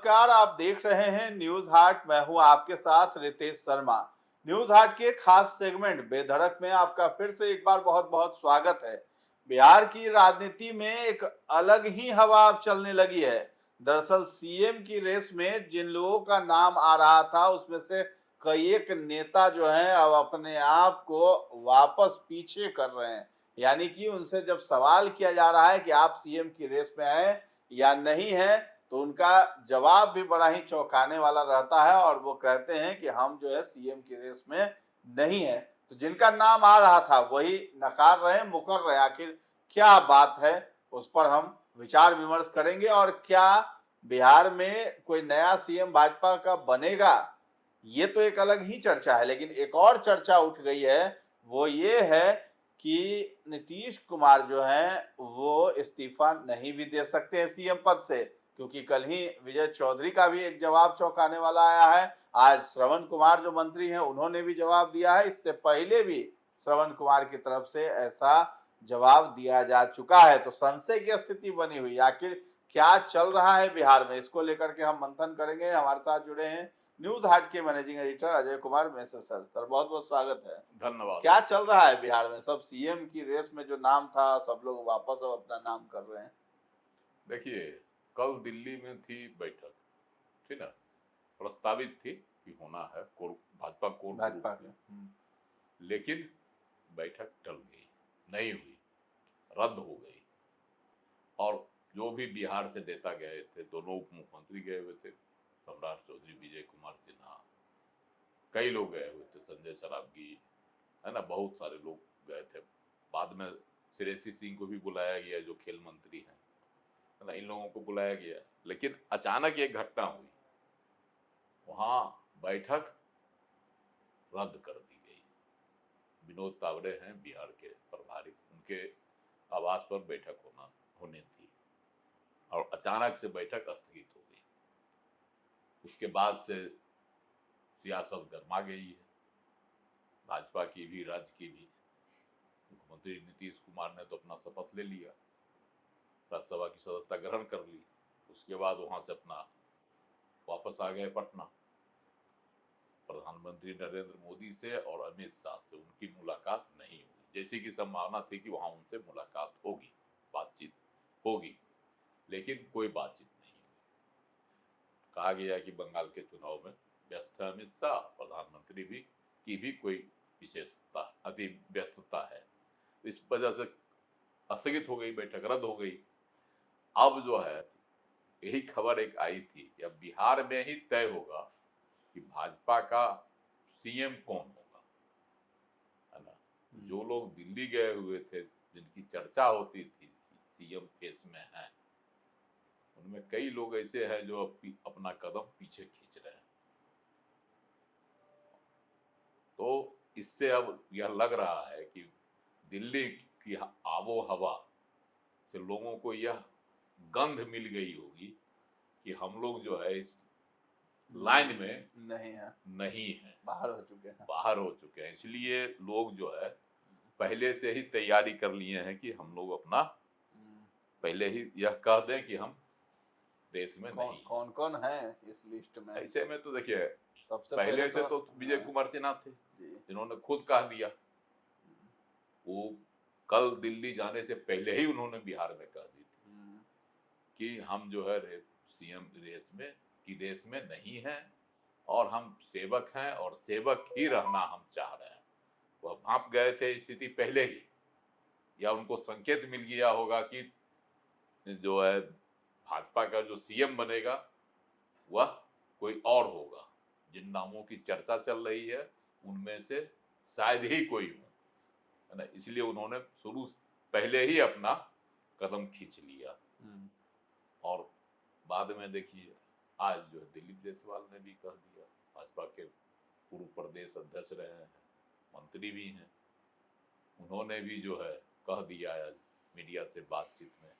नमस्कार, आप देख रहे हैं न्यूज हाट। मैं हूं आपके साथ रितेश शर्मा। न्यूज हाट के खास सेगमेंट बेधड़क में आपका फिर से एक बार बहुत बहुत स्वागत है। बिहार की राजनीति में एक अलग ही हवा अब चलने लगी है। दरअसल सीएम की रेस में जिन लोगों का नाम आ रहा था उसमें से कई एक नेता जो हैं अब अपने आप को वापस पीछे कर रहे हैं। यानी कि उनसे जब सवाल किया जा रहा है कि आप सीएम की रेस में हैं या नहीं है, तो उनका जवाब भी बड़ा ही चौंकाने वाला रहता है और वो कहते हैं कि हम जो है सीएम की रेस में नहीं है। तो जिनका नाम आ रहा था वही नकार रहे, मुकर रहे। आखिर क्या बात है, उस पर हम विचार विमर्श करेंगे। और क्या बिहार में कोई नया सीएम भाजपा का बनेगा, ये तो एक अलग ही चर्चा है। लेकिन एक और चर्चा उठ गई है, वो ये है कि नीतीश कुमार जो हैं वो इस्तीफा नहीं भी दे सकते हैं सीएम पद से, क्योंकि कल ही विजय चौधरी का भी एक जवाब चौंकाने वाला आया है। आज श्रवण कुमार जो मंत्री हैं उन्होंने भी जवाब दिया है। इससे पहले भी श्रवण कुमार की तरफ से ऐसा जवाब दिया जा चुका है। तो संशय की स्थिति बनी हुई। आखिर क्या चल रहा है बिहार में, इसको लेकर के हम मंथन करेंगे। हमारे साथ जुड़े हैं न्यूज हाट के मैनेजिंग एडिटर अजय कुमार मेसर सर। सर बहुत बहुत स्वागत है। धन्यवाद। क्या चल रहा है बिहार में? सब सीएम की रेस में जो नाम था, सब लोग वापस अब अपना नाम कर रहे हैं। देखिए, कल दिल्ली में थी बैठक, ठीक ना, प्रस्तावित थी कि होना है भाजपा कोर भाजपा ग्रुप के में, लेकिन बैठक टल गई, नहीं हुई, रद्द हो गई। और जो भी बिहार से नेता गए थे, दोनों उप मुख्यमंत्री गए हुए थे, सम्राट चौधरी, विजय कुमार सिन्हा, कई लोग गए हुए थे, संजय सरावगी, है ना, बहुत सारे लोग गए थे। बाद में श्रेयसी सिंह को भी बुलाया गया जो खेल मंत्री हैं, है ना, इन लोगों को बुलाया गया। लेकिन अचानक एक घटना हुई, वहां बैठक रद्द कर दी गई। विनोद तावड़े हैं बिहार के प्रभारी, उनके आवास पर बैठक होने थी और अचानक से बैठक स्थगित हो गई। उसके बाद से सियासत गर्मा गई है, भाजपा की भी, राज्य की भी। मुख्यमंत्री नीतीश कुमार ने तो अपना शपथ ले लिया, राज्यसभा की सदस्यता ग्रहण कर ली। उसके बाद वहां से अपना वापस आ गए पटना। प्रधानमंत्री नरेंद्र मोदी से और अमित शाह से उनकी मुलाकात नहीं हुई, जैसी की संभावना थी कि वहां उनसे मुलाकात होगी, बातचीत होगी, लेकिन कोई बातचीत नहीं हुई। कहा गया कि बंगाल के चुनाव में व्यस्त है अमित शाह, प्रधानमंत्री की भी कोई विशेषता, अति व्यस्तता है, इस वजह से स्थगित हो गई बैठक, रद्द हो गई। अब जो है, यही खबर एक आई थी कि अब बिहार में ही तय होगा कि भाजपा का सीएम कौन होगा, है ना। जो लोग दिल्ली गए हुए थे, जिनकी चर्चा होती थी सीएम फेस में है, उनमें कई लोग ऐसे हैं जो अपना कदम पीछे खींच रहे हैं। तो इससे अब यह लग रहा है कि दिल्ली की आबो हवा से लोगों को यह गंध मिल गई होगी कि हम लोग जो है इस लाइन में नहीं है, बाहर हो चुके हैं। इसलिए लोग जो है पहले से ही तैयारी कर लिए हैं कि हम लोग अपना पहले ही यह कह दें कि हम रेस में नहीं। कौन कौन है इस लिस्ट में? ऐसे में तो देखिए, सबसे पहले से तो विजय कुमार सिन्हा थे, जिन्होंने खुद कह दिया। वो कल दिल्ली जाने से पहले ही उन्होंने बिहार में कह दी थी कि हम जो है सीएम रेस में नहीं हैं और हम सेवक हैं और सेवक ही रहना हम चाह रहे हैं। वह भाप गए थे स्थिति पहले ही, या उनको संकेत मिल गया होगा कि जो है भाजपा का जो सीएम बनेगा वह कोई और होगा। जिन नामों की चर्चा चल रही है उनमें से शायद ही कोई हो, है ना। इसलिए उन्होंने पहले ही अपना कदम खींच लिया। और बाद में देखिए, आज जो है दिलीप जायसवाल ने भी कह दिया, भाजपा के पूर्व प्रदेश अध्यक्ष रहे हैं, मंत्री भी हैं, उन्होंने भी जो है कह दिया आज मीडिया से बातचीत में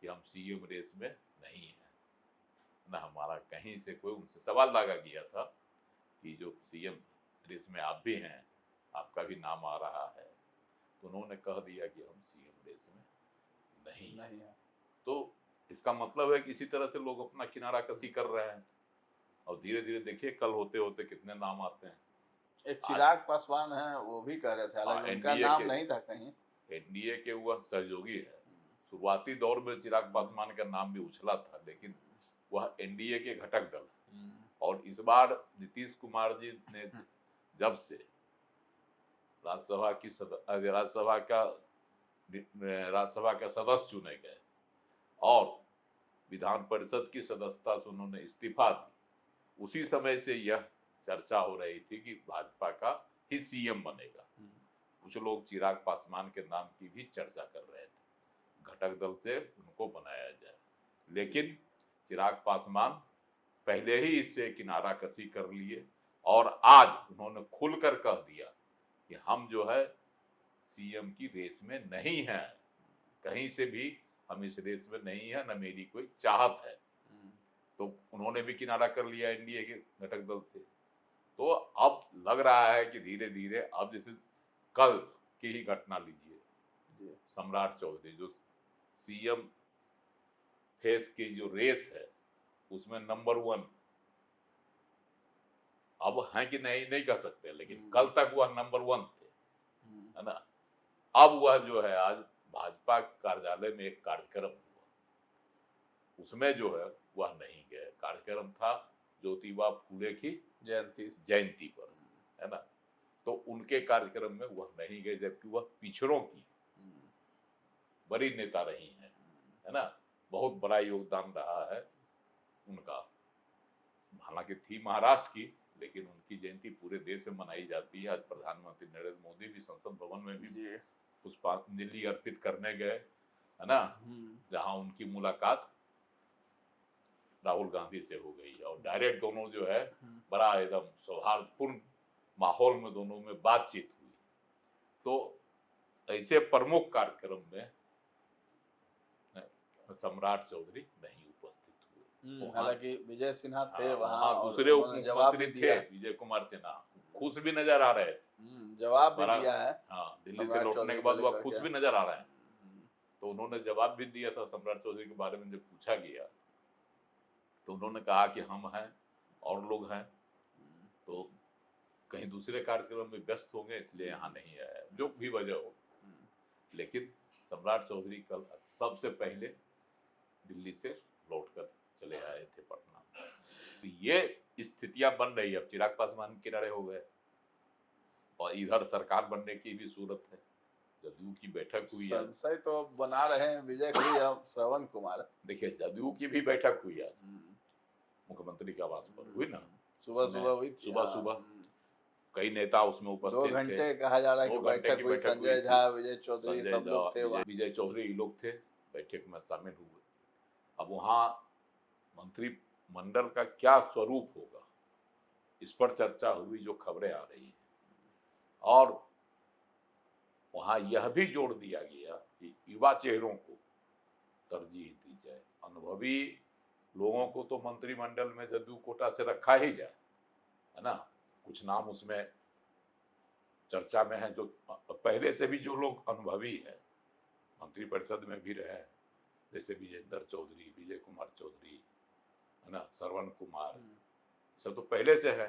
कि हम सीएम रेस में नहीं हैं ना। हमारा कहीं से कोई उनसे सवाल दागा गया था कि जो सीएम रेस में आप भी हैं, आपका भी नाम आ रहा है, तो उन्होंने कह दिया कि हम सीएम रेस में नहीं है। तो इसका मतलब है कि इसी तरह से लोग अपना किनारा कसी कर रहे हैं और धीरे धीरे देखिए कल होते होते कितने नाम आते हैं। एक चिराग पासवान है, वो भी कह रहे थे, हालांकि उनका एनडीए नाम के नहीं था कहीं। एनडीए के वह सहयोगी है। शुरुआती दौर में चिराग पासवान का नाम भी उछला था, लेकिन वह एनडीए के घटक दल है। और इस बार नीतीश कुमार जी ने जब से राज्यसभा का सदस्य चुने गए और विधान परिषद की सदस्यता से उन्होंने इस्तीफा दी, उसी समय से यह चर्चा हो रही थी कि भाजपा का ही सीएम बनेगा। कुछ लोग चिराग पासवान के नाम की भी चर्चा कर रहे थे, घटक दल से उनको बनाया जाए, लेकिन चिराग पासवान पहले ही इससे किनारा कसी कर लिए और आज उन्होंने खुलकर कह दिया कि हम जो है सीएम की रेस में नहीं हैं, कहीं से भी हम इस रेस में नहीं है, न मेरी कोई चाहत है। तो उन्होंने भी किनारा कर लिया एनडीए के घटक दल से। तो अब लग रहा है कि धीरे धीरे अब जैसे कल की ही घटना लीजिए, सम्राट चौधरी जो सीएम फेस की जो रेस है उसमें नंबर 1 अब है कि नहीं कह सकते, लेकिन कल तक वह नंबर 1 थे, है ना। अब वह जो है आज भाजपा कार्यालय में एक कार्यक्रम हुआ, उसमें जो है वह नहीं गए। कार्यक्रम था ज्योतिबा फूले की जयंती पर, है ना। तो उनके कार्यक्रम में वह नहीं गए, जबकि वह पिछड़ों की बड़ी नेता रही हैं, है ना। बहुत बड़ा योगदान रहा है उनका। हालांकि थी महाराष्ट्र की, लेकिन उनकी जयंती पूरे देश में मनाई जाती है। आज प्रधानमंत्री नरेंद्र मोदी भी संसद भवन में भी पुष्पांजलि अर्पित करने गए, है ना, जहां उनकी मुलाकात राहुल गांधी से हो गई और डायरेक्ट दोनों जो है बड़ा एकदम सौहार्दपूर्ण माहौल में दोनों में बातचीत हुई। तो ऐसे प्रमुख कार्यक्रम में सम्राट चौधरी नहीं उपस्थित हुए। हालांकि विजय सिन्हा थे वहां, दूसरे उप मुख्यमंत्री थे विजय कुमार सिन्हा, खुश भी नजर आ रहे थे, जवाब भी दिया है। हाँ, दिल्ली से लौटने के बाद वह खुश भी नजर आ रहे हैं। तो उन्होंने जवाब भी दिया था सम्राट चौधरी के बारे में। जब पूछा गया तो उन्होंने कहा कि हम हैं और लोग हैं, तो कहीं दूसरे कार्यक्रम में व्यस्त होंगे इसलिए यहाँ नहीं आया, जो भी वजह हो। लेकिन सम्राट चौधरी कल सबसे पहले दिल्ली से लौटकर चले आए थे पटना। तो ये स्थितियां बन रही है। अब चिराग पासवान किनारे हो गए और इधर सरकार बनने की भी सूरत है। जदयू की बैठक हुई है, संशय तो बना रहे हैं विजय की श्रवण कुमार। देखिए जदयू की भी बैठक हुई है, मुख्यमंत्री के आवास पर हुई ना, सुबह हुई, सुबह कई नेता उसमें उपस्थित थे। 2 घंटे कहा जा रहा है कि बैठक हुई। संजय झा, विजय चौधरी सब लोग थे, विजय चौधरी लोग थे, बैठक में शामिल हुए। अब वहाँ मंत्रिमंडल का क्या स्वरूप होगा, इस पर चर्चा हुई, जो खबरें आ रही हैं। और वहाँ यह भी जोड़ दिया गया कि युवा चेहरों को तरजीह दी जाए। अनुभवी लोगों को तो मंत्रिमंडल में जदयू कोटा से रखा ही जाए, है ना। कुछ नाम उसमें चर्चा में है, जो पहले से भी जो लोग अनुभवी है, मंत्रिपरिषद में भी रहे, जैसे विजेंद्र चौधरी, विजय कुमार चौधरी, है ना, श्रवण कुमार, सब तो पहले से है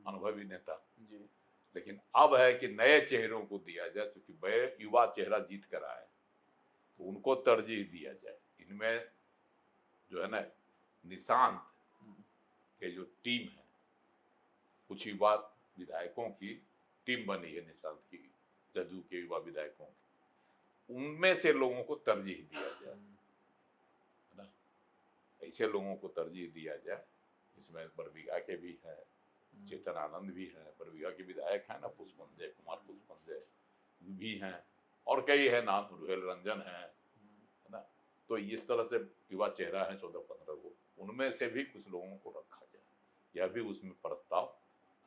अनुभवी नेता जी। लेकिन अब है कि नए चेहरों को दिया जाए, क्योंकि युवा चेहरा जीत कर आए तो उनको तरजीह दिया जाए। इनमें जो है ना निशांत के जो टीम है, कुछ युवा विधायकों की टीम बनी है निशांत की, जदयू के युवा विधायकों की, उनमें से लोगों को तरजीह दिया जाए, है ना। ऐसे लोगों को तरजीह दिया जाए। इसमें बरबीघा के भी हैं, चेतन आनंद भी हैं, बरबीघा के विधायक हैं ना, कुमार पुष्पंजय भी हैं, और कई है नाम, रुहेल रंजन है ना। तो इस तरह से युवा चेहरा है 14-15 को, उनमें से भी कुछ लोगों को रखा जाए। यह भी उसमें प्रस्ताव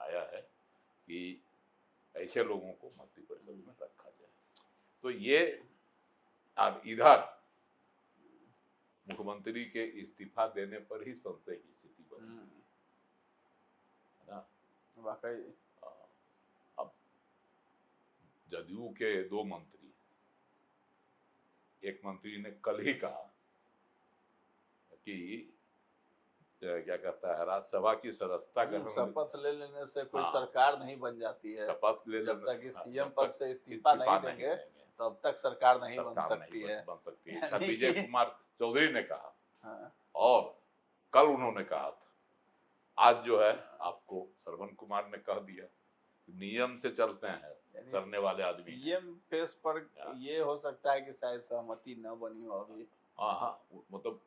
आया है कि ऐसे लोगों को मंत्रिपरिषद में रखा जाए। तो ये इधर मुख्यमंत्री के इस्तीफा देने पर ही संशय की स्थिति बनी है ना, वाकई। अब जदयू के 2 मंत्री, एक मंत्री ने कल ही कहा कि क्या कहता है, राज्यसभा की सदस्यता का शपथ ले लेने से कोई हाँ। सरकार नहीं बन जाती है। शपथ ले जब तक कि हाँ, सीएम जब पद तक से इस्तीफा नहीं देंगे, देंगे तब तक सरकार नहीं बन सरकार सकती नहीं है। बन सकती है। यानी विजय कि- कुमार चौधरी ने कहा हाँ, और कल उन्होंने कहा था, आज जो है आपको श्रवण कुमार ने कह दिया, नियम से चलते हैं यानी करने वाले आदमी हैं। सीएम फेस पर हाँ। ये हो सकता है कि शायद सहमति न बनी हो अभी। हाँ, मतलब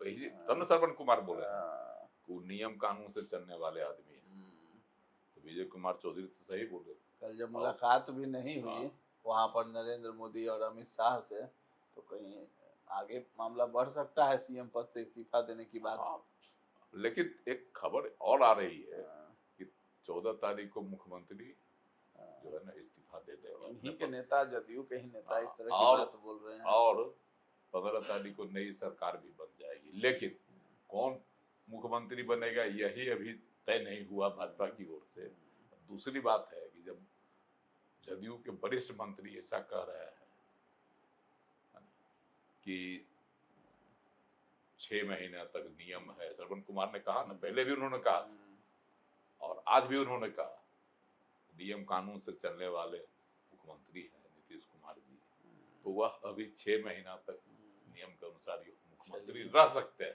तब श्रवण कुमार बोले हाँ, वो नियम कानून से चलने वाले आदमी है। तो विजय कुमार चौधरी तो सही बोले। कल जब मुलाकात भी नहीं हुई हाँ। वहां पर नरेंद्र मोदी और अमित शाह से, तो कहीं आगे मामला बढ़ सकता है सीएम पद से इस्तीफा देने की बात। हाँ, लेकिन एक खबर और आ रही है हाँ, कि 14 तारीख को मुख्यमंत्री जो है ना इस्तीफा दे देंगे अपने इन्हीं पद के से। नेता, जदयू के ही नेता इस तरह की और- बात बोल रहे हैं। और 15 तारीख को नई सरकार भी बन जाएगी, लेकिन कौन मुख्यमंत्री बनेगा यही अभी तय नहीं हुआ भाजपा की ओर से। दूसरी बात है कि जब जदयू के वरिष्ठ मंत्री ऐसा कह रहे हैं कि 6 महीने तक नियम है, श्रवण कुमार ने कहा ना, पहले भी उन्होंने कहा और आज भी उन्होंने कहा नियम कानून से चलने वाले मुख्यमंत्री हैं नीतीश कुमार जी, तो वह अभी 6 महीना तक नियम के अनुसार ये मुख्यमंत्री रह सकते हैं।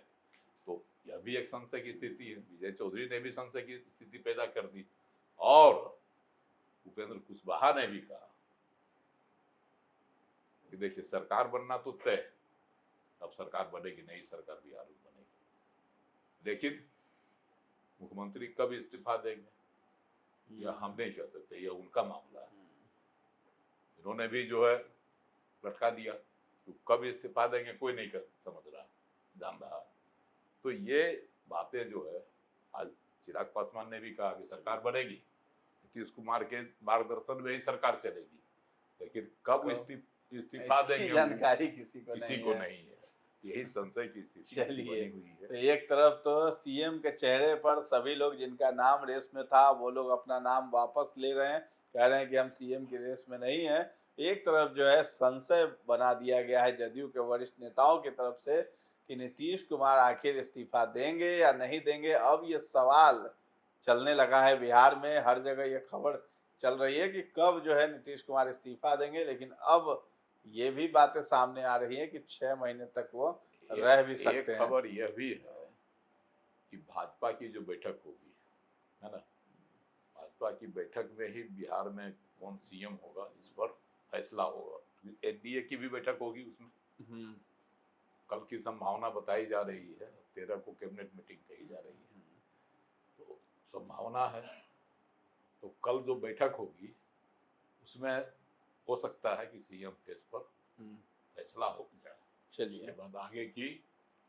तो यह भी एक संशय की स्थिति है। विजय चौधरी ने भी संशय की स्थिति पैदा कर दी और उपेंद्र कुशवाहा ने भी कहा कि देखिए सरकार बनना तो तय है, अब सरकार बनेगी, नई सरकार बिहार में बनेगी, लेकिन मुख्यमंत्री कब इस्तीफा देंगे यह हम नहीं कह सकते, यह उनका मामला है। इन्होंने भी जो है लटका दिया, तो कब इस्तीफा देंगे कोई नहीं समझ रहा, जान रहा। तो ये बातें जो है, आज चिराग पासवान ने भी कहा कि सरकार बनेगी, नीतीश कुमार के मार्गदर्शन में ही सरकार चलेगी, लेकिन कब इस्तीफा इसकी देंगे जानकारी किसी को नहीं है। यही संशय की स्थिति चलिए, बनी हुई है। तो एक तरफ तो सीएम के चेहरे पर सभी लोग जिनका नाम रेस में था वो लोग अपना नाम वापस ले रहे हैं, कह रहे हैं कि हम सीएम की रेस में नहीं हैं। एक तरफ जो है संशय बना दिया गया है जदयू के वरिष्ठ नेताओं की तरफ से कि नीतीश कुमार आखिर इस्तीफा देंगे या नहीं देंगे। अब ये सवाल चलने लगा है बिहार में, हर जगह ये खबर चल रही है कि कब जो है नीतीश कुमार इस्तीफा देंगे, लेकिन अब ये भी बातें सामने आ रही है कि 6 महीने तक वो रह भी सकते हैं। एक खबर यह भी है कि भाजपा की जो बैठक होगी, है ना, भाजपा की बैठक में ही बिहार में कौन सीएम होगा इस पर फैसला होगा। एनडीए की भी बैठक होगी, उसमें कल की संभावना बताई जा रही है, 13 को कैबिनेट मीटिंग कही जा रही है, तो संभावना है। तो कल जो बैठक होगी उसमें हो सकता है कि सीएम फेस पर फैसला हो जाए। चलिए, उसके बाद आगे की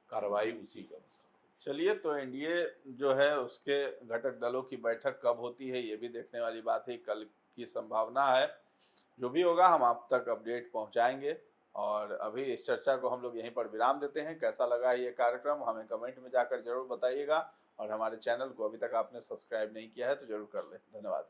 कार्रवाई उसी के अनुसार। चलिए, तो एनडीए जो है उसके घटक दलों की बैठक कब होती है ये भी देखने वाली बात है। कल की संभावना है, जो भी होगा हम आप तक अपडेट पहुंचाएंगे। और अभी इस चर्चा को हम लोग यहीं पर विराम देते हैं। कैसा लगा ये कार्यक्रम हमें कमेंट में जाकर जरूर बताइएगा, और हमारे चैनल को अभी तक आपने सब्सक्राइब नहीं किया है तो जरूर कर ले। धन्यवाद।